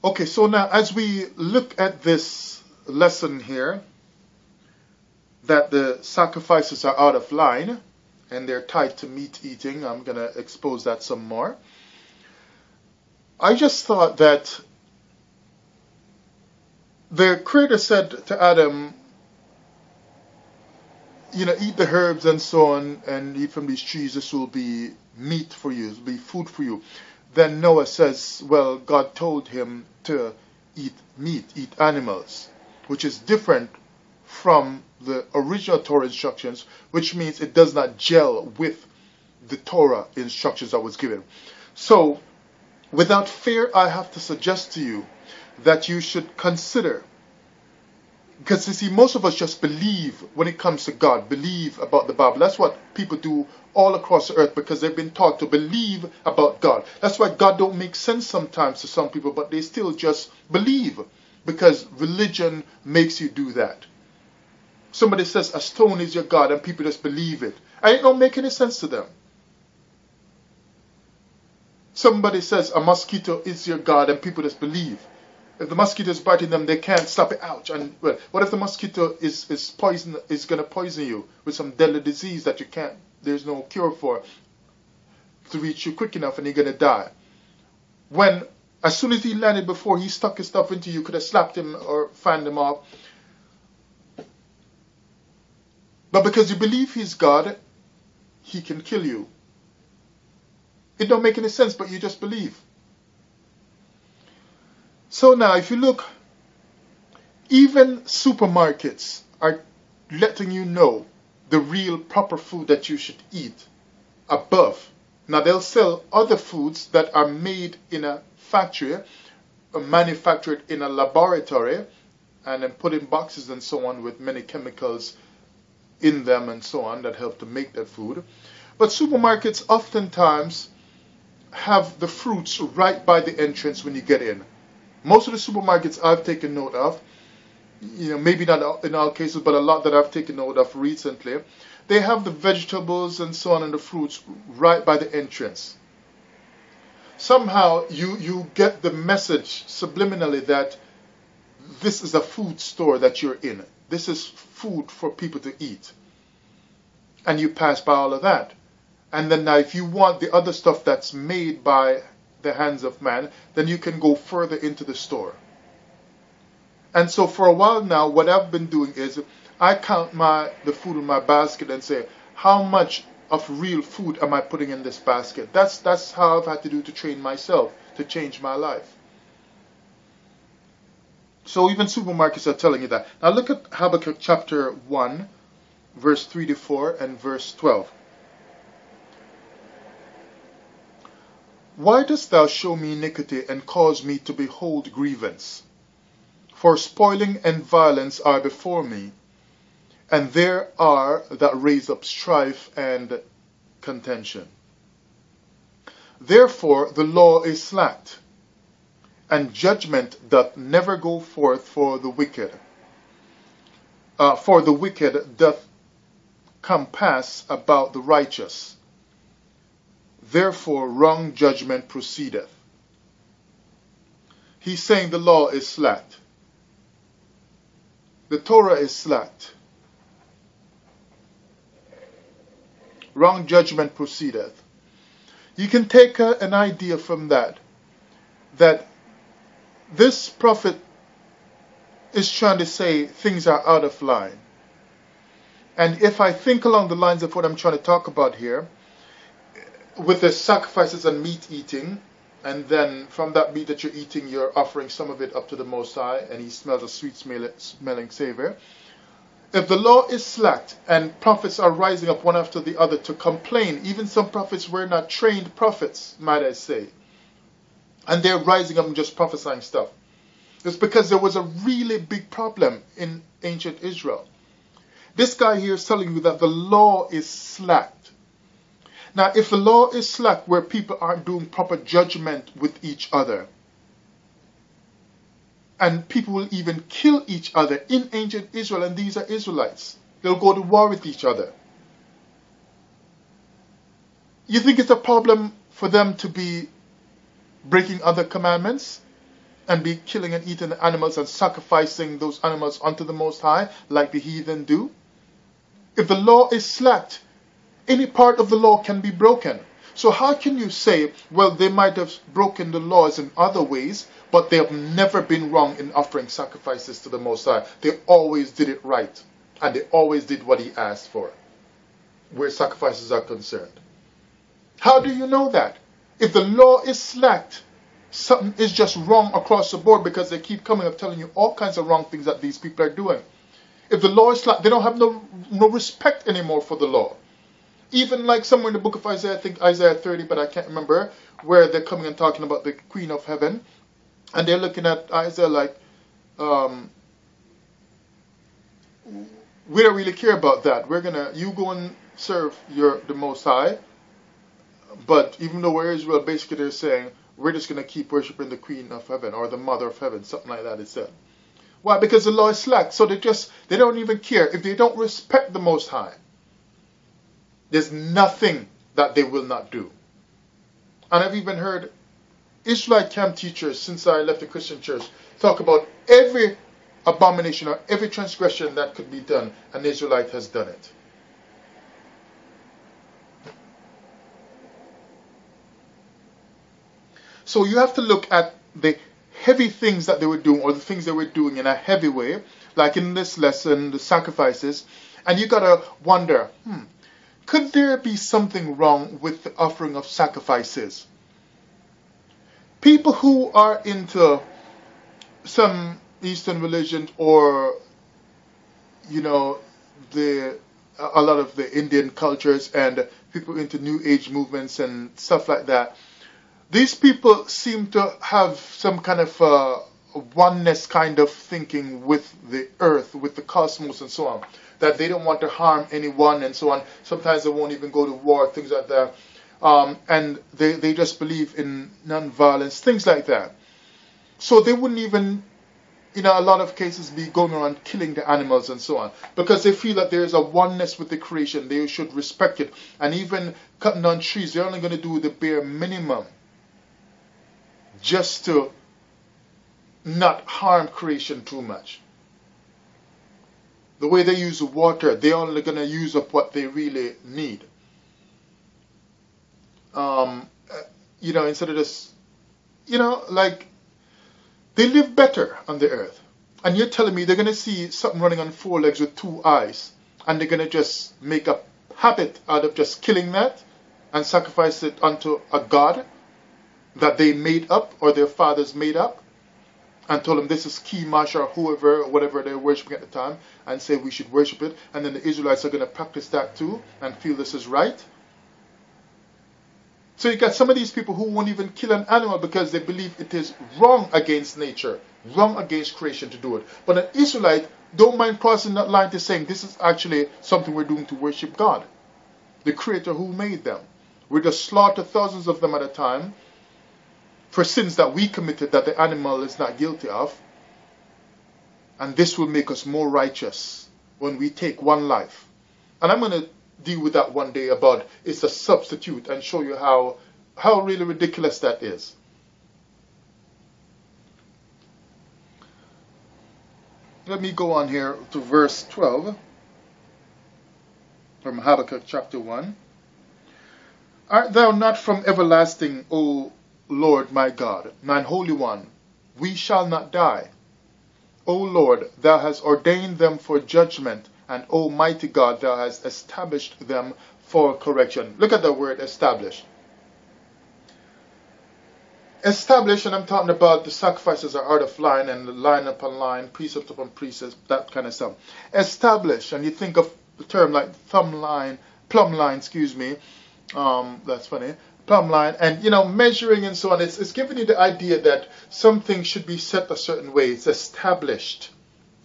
Okay, so now as we look at this lesson here, that the sacrifices are out of line and they're tied to meat eating, I'm going to expose that some more. I just thought that the Creator said to Adam, eat the herbs and so on, and eat from these trees, this will be meat for you, it will be food for you. Then Noah says, well, God told him to eat meat, eat animals, which is different from the original Torah instructions, which means it does not gel with the Torah instructions that was given. So, without fear, I have to suggest to you that you should consider, because you see, most of us just believe when it comes to God, believe about the Bible. That's what people do all across the earth, because they've been taught to believe about God. That's why God don't make sense sometimes to some people, but they still just believe, because religion makes you do that. Somebody says a stone is your God and people just believe it. And it don't make any sense to them. Somebody says a mosquito is your God and people just believe. If the mosquito is biting them, they can't stop it. Ouch. And well, what if the mosquito is going to poison you with some deadly disease that there's no cure for, to reach you quick enough and you're going to die? When, as soon as he landed, before he stuck his stuff into you, could have slapped him or fanned him off. But because you believe he's God, he can kill you. It don't make any sense, but you just believe. So now, if you look, even supermarkets are letting you know the real proper food that you should eat above. Now, they'll sell other foods that are made in a factory, or manufactured in a laboratory, and then put in boxes and so on with many chemicals in them and so on that help to make that food. But supermarkets oftentimes have the fruits right by the entrance when you get in. Most of the supermarkets I've taken note of, maybe not in all cases, but a lot that I've taken note of recently, they have the vegetables and so on and the fruits right by the entrance. Somehow you get the message subliminally that this is a food store that you're in. This is food for people to eat. And you pass by all of that. And then now if you want the other stuff that's made by the hands of man, then you can go further into the store. And so for a while now, what I've been doing is I count the food in my basket and say, how much of real food am I putting in this basket? That's how I've had to do to train myself, to change my life. So even supermarkets are telling you that. Now look at Habakkuk chapter 1, verse 3 to 4 and verse 12. Why dost thou show me iniquity and cause me to behold grievance? For spoiling and violence are before me, and there are that raise up strife and contention. Therefore the law is slacked, and judgment doth never go forth for the wicked. For the wicked doth compass about the righteous. Therefore wrong judgment proceedeth. He's saying the law is slacked. The Torah is slacked. Wrong judgment proceedeth. You can take an idea from that this prophet is trying to say things are out of line. And if I think along the lines of what I'm trying to talk about here, with the sacrifices and meat eating, and then from that meat that you're eating, you're offering some of it up to the Most High, and He smells a sweet smelling savor. If the law is slacked and prophets are rising up one after the other to complain, even some prophets were not trained prophets, might I say, and they're rising up and just prophesying stuff. It's because there was a really big problem in ancient Israel. This guy here is telling you that the law is slacked. Now, if the law is slack where people aren't doing proper judgment with each other, and people will even kill each other in ancient Israel, and these are Israelites, they'll go to war with each other. You think it's a problem for them to be breaking other commandments? and be killing and eating the animals and sacrificing those animals unto the Most High like the heathen do? If the law is slacked, any part of the law can be broken. So how can you say, well, they might have broken the laws in other ways, but they have never been wrong in offering sacrifices to the Most High? They always did it right, and they always did what He asked for, where sacrifices are concerned. How do you know that? If the law is slacked, something is just wrong across the board, because they keep coming up telling you all kinds of wrong things that these people are doing. If the law is slack, they don't have no respect anymore for the law. Even like somewhere in the book of Isaiah, I think Isaiah 30, but I can't remember, where they're coming and talking about the Queen of Heaven, and they're looking at Isaiah like, we don't really care about that. You go and serve the Most High. But even though we're Israel, basically they're saying, we're just going to keep worshiping the Queen of Heaven or the Mother of Heaven, something like that it said. Why? Because the law is slack. So they don't even care. If they don't respect the Most High, there's nothing that they will not do. And I've even heard Israelite camp teachers, since I left the Christian church, talk about every abomination or every transgression that could be done, an Israelite has done it. So you have to look at the heavy things that they were doing, or the things they were doing in a heavy way, like in this lesson, the sacrifices, and you gotta wonder, could there be something wrong with the offering of sacrifices? People who are into some Eastern religion, or a lot of the Indian cultures, and people into New Age movements and stuff like that, these people seem to have some kind of oneness kind of thinking with the earth, with the cosmos and so on, that they don't want to harm anyone and so on. Sometimes they won't even go to war, things like that. And they just believe in non-violence, things like that. So they wouldn't even, in a lot of cases, be going around killing the animals and so on, because they feel that there is a oneness with the creation. They should respect it. And even cutting down trees, they're only going to do the bare minimum just to not harm creation too much. The way they use water, they're only going to use up what they really need. Instead of just, like, they live better on the earth. And you're telling me they're going to see something running on four legs with two eyes, and they're going to just make a habit out of just killing that and sacrifice it unto a god that they made up, or their fathers made up, and told them this is Chemosh or whoever, whatever they're worshipping at the time, and say we should worship it, and then the Israelites are going to practice that too and feel this is right. So you got some of these people who won't even kill an animal because they believe it is wrong against nature, wrong against creation to do it. But an Israelite don't mind crossing that line to saying this is actually something we're doing to worship God, the Creator who made them. We just slaughter thousands of them at a time for sins that we committed that the animal is not guilty of. And this will make us more righteous when we take one life. And I'm going to deal with that one day, about it's a substitute, and show you how really ridiculous that is. Let me go on here to verse 12 from Habakkuk chapter 1. Art thou not from everlasting, O Lord my God, mine Holy One? We shall not die. O Lord, thou hast ordained them for judgment, and O mighty God, thou hast established them for correction. Look at the word establish. Establish, and I'm talking about the sacrifices are out of line, and line upon line, precept upon precept, that kind of stuff. Establish, and you think of the term like plumb line, that's funny, plumb line, and measuring and so on. It's giving you the idea that something should be set a certain way. It's established,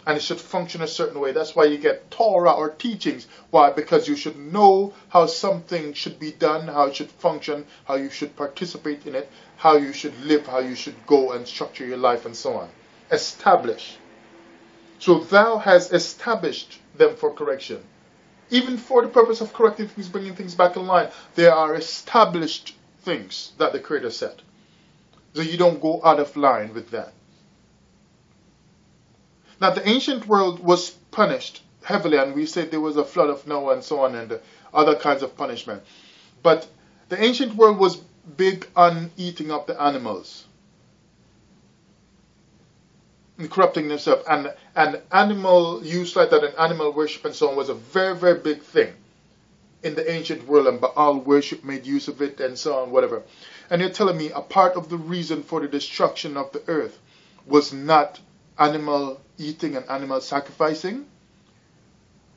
and it should function a certain way. That's why you get Torah or teachings. Why? Because you should know how something should be done, how it should function, how you should participate in it, how you should live, how you should go and structure your life, and so on. Establish. So thou hast established them for correction. Even for the purpose of correcting things, bringing things back in line, there are established things that the Creator said. So you don't go out of line with that. Now, the ancient world was punished heavily, and we said there was a flood of Noah and so on, and other kinds of punishment. But the ancient world was big on eating up the animals and corrupting themselves. And animal use like that and animal worship and so on was a very, very big thing in the ancient world, and Baal worship made use of it and so on, whatever. And you're telling me a part of the reason for the destruction of the earth was not animal eating and animal sacrificing?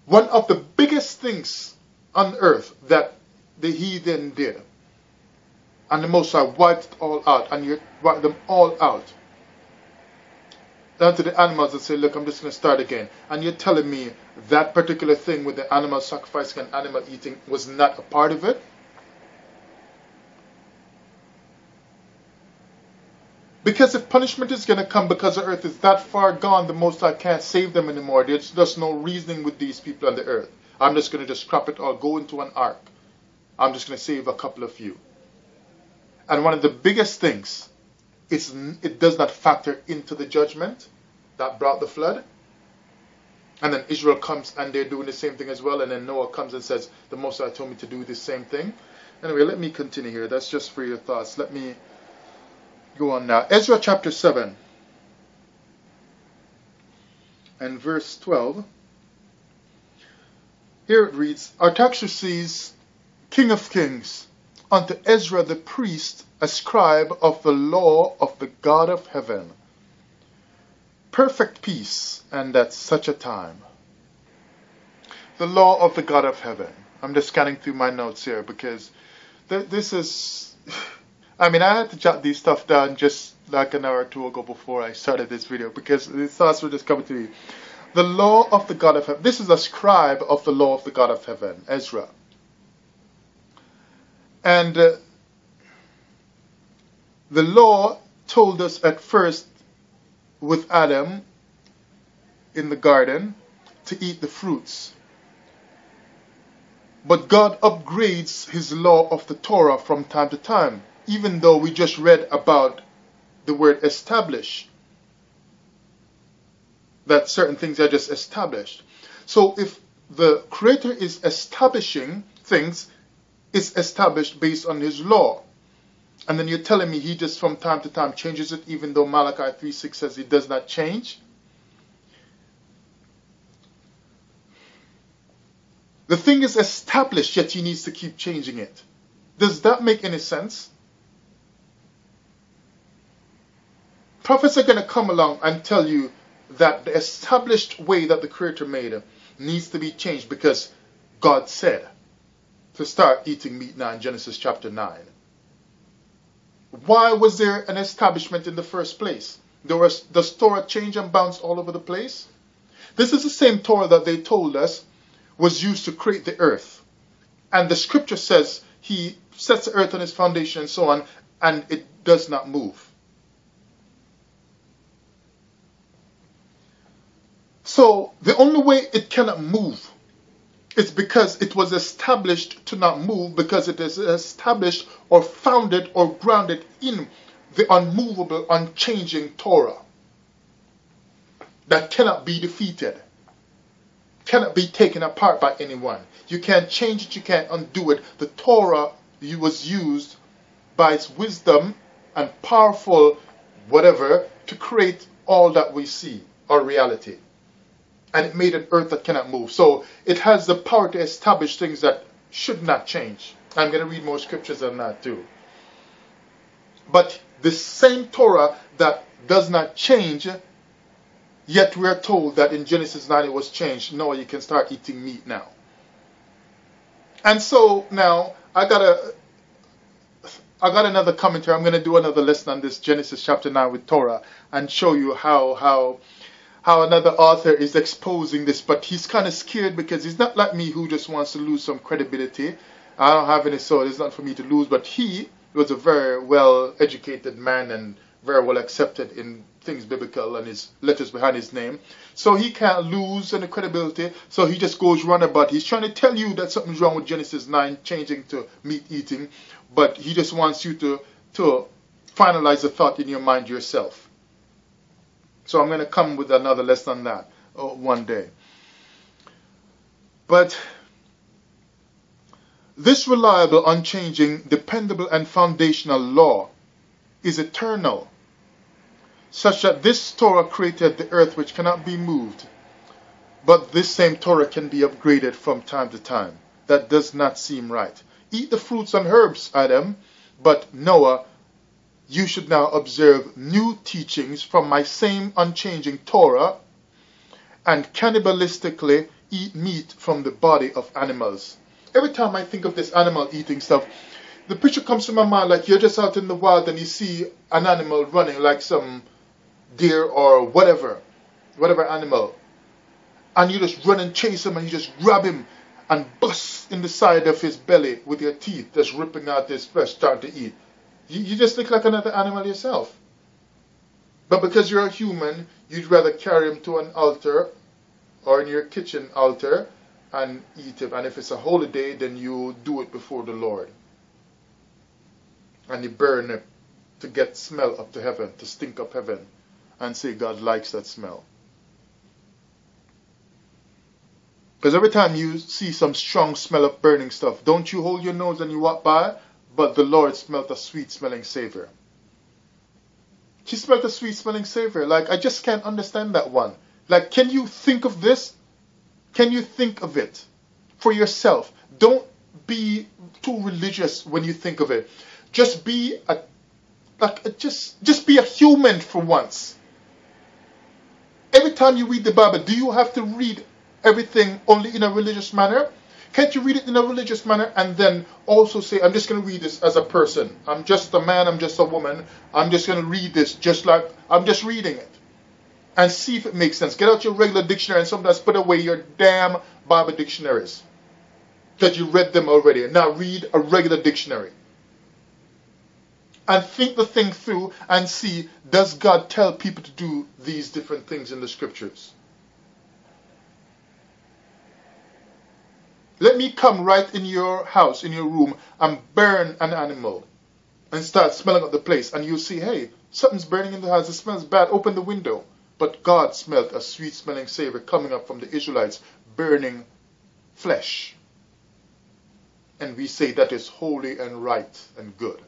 One of the biggest things on earth that the heathen did, and the Most High wiped it all out, and you wiped them all out, down to the animals, and say, look, I'm just going to start again. And you're telling me that particular thing with the animal sacrificing and animal eating was not a part of it? Because if punishment is going to come because the earth is that far gone, the Most High can't save them anymore. There's just no reasoning with these people on the earth. I'm just going to just scrap it all, go into an ark. I'm just going to save a couple of you. And one of the biggest things is it does not factor into the judgment that brought the flood. And then Israel comes and they're doing the same thing as well. And then Noah comes and says, the Most High told me to do the same thing. Anyway, let me continue here. That's just for your thoughts. Let me go on now. Ezra chapter 7 and verse 12. Here it reads, Artaxerxes, king of kings, unto Ezra the priest, a scribe of the law of the God of heaven, perfect peace, and at such a time. The law of the God of heaven. I'm just scanning through my notes here because this is... I mean, I had to jot these stuff down just like an hour or two ago before I started this video because these thoughts were just coming to me. The law of the God of heaven. This is a scribe of the law of the God of heaven, Ezra. And the law told us at first with Adam in the garden to eat the fruits. But God upgrades his law of the Torah from time to time, even though we just read about the word establish, that certain things are just established. So if the Creator is establishing things, it's established based on his law. And then you're telling me he just from time to time changes it, even though Malachi 3:6 says he does not change? The thing is established, yet he needs to keep changing it. Does that make any sense? Prophets are going to come along and tell you that the established way that the Creator made needs to be changed because God said to start eating meat now in Genesis chapter 9. Why was there an establishment in the first place? Does Torah change and bounce all over the place? This is the same Torah that they told us was used to create the earth. And the scripture says he sets the earth on its foundation and so on, and it does not move. So the only way it cannot move is because it was established to not move, because it is established or founded or grounded in the unmovable, unchanging Torah that cannot be defeated, cannot be taken apart by anyone. You can't change it, you can't undo it. The Torah was used by its wisdom and powerful whatever to create all that we see, our reality. And it made an earth that cannot move. So it has the power to establish things that should not change. I'm going to read more scriptures on that too. But the same Torah that does not change, yet we are told that in Genesis 9 it was changed. No, you can start eating meat now. And so now I got another commentary. I'm going to do another lesson on this Genesis chapter 9 with Torah and show you how another author is exposing this, but he's kind of scared because he's not like me who just wants to lose some credibility. I don't have any, so it's not for me to lose, but he was a very well-educated man and very well accepted in things biblical and his letters behind his name. So he can't lose any credibility, so he just goes runabout. He's trying to tell you that something's wrong with Genesis 9 changing to meat eating, but he just wants you to finalize the thought in your mind yourself. So I'm going to come with another lesson on that one day. But this reliable, unchanging, dependable, and foundational law is eternal, such that this Torah created the earth which cannot be moved, but this same Torah can be upgraded from time to time. That does not seem right. Eat the fruits and herbs, Adam, but Noah, you should now observe new teachings from my same unchanging Torah, and cannibalistically eat meat from the body of animals. Every time I think of this animal eating stuff, the picture comes to my mind like you're just out in the wild and you see an animal running, like some deer or whatever animal, and you just run and chase him and you just grab him and bust in the side of his belly with your teeth, just ripping out his flesh, starting to eat. You just look like another animal yourself. But because you're a human, you'd rather carry him to an altar or in your kitchen altar and eat him. And if it's a holy day, then you do it before the Lord. And you burn it to get smell up to heaven, to stink up heaven, and say God likes that smell. Because every time you see some strong smell of burning stuff, don't you hold your nose and you walk by? But the Lord smelled a sweet-smelling savor. He smelled a sweet-smelling savor. Like, I just can't understand that one. Like, can you think of this? Can you think of it for yourself? Don't be too religious when you think of it. Just be just be a human for once. Every time you read the Bible, do you have to read everything only in a religious manner? Can't you read it in a religious manner and then also say, I'm just going to read this as a person. I'm just a man, I'm just a woman. I'm just going to read this just like I'm just reading it. And see if it makes sense. Get out your regular dictionary and sometimes put away your damn Bible dictionaries. Because you read them already. And now read a regular dictionary. And think the thing through and see, does God tell people to do these different things in the scriptures? Let me come right in your house, in your room, and burn an animal and start smelling up the place. And you'll see, hey, something's burning in the house. It smells bad. Open the window. But God smelled a sweet-smelling savor coming up from the Israelites, burning flesh. And we say that is holy and right and good.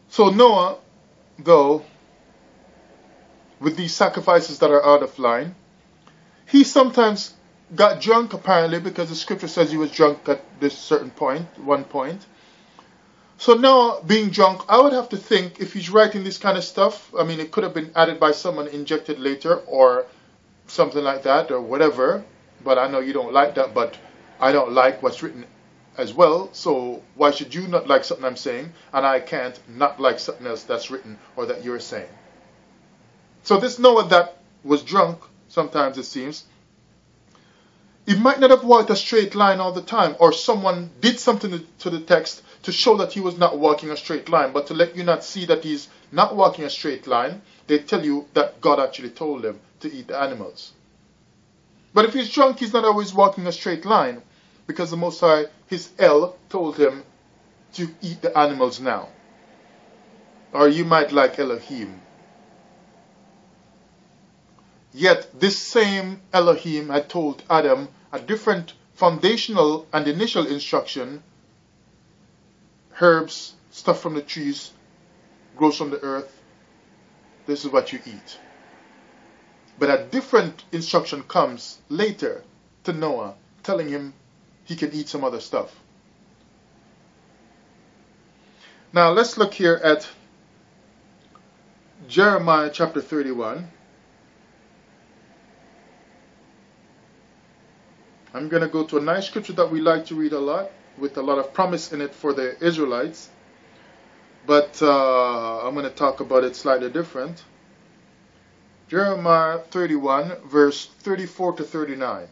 So Noah, though, with these sacrifices that are out of line, he sometimes got drunk apparently, because the scripture says he was drunk at this certain point, one point. So now, being drunk, I would have to think, if he's writing this kind of stuff, I mean, it could have been added by someone, injected later, or something like that, or whatever. But I know you don't like that, but I don't like what's written as well. So why should you not like something I'm saying, and I can't not like something else that's written or that you're saying? So this Noah that was drunk, sometimes it seems, he might not have walked a straight line all the time, or someone did something to the text to show that he was not walking a straight line. But to let you not see that he's not walking a straight line, they tell you that God actually told him to eat the animals. But if he's drunk, he's not always walking a straight line, because the Most High, his El, told him to eat the animals now. Or you might like Elohim. Yet this same Elohim had told Adam a different foundational and initial instruction: herbs, stuff from the trees, grows from the earth, this is what you eat. But a different instruction comes later to Noah, telling him he can eat some other stuff. Now let's look here at Jeremiah chapter 31. I'm going to go to a nice scripture that we like to read a lot, with a lot of promise in it for the Israelites. But I'm going to talk about it slightly different. Jeremiah 31, verse 34 to 39.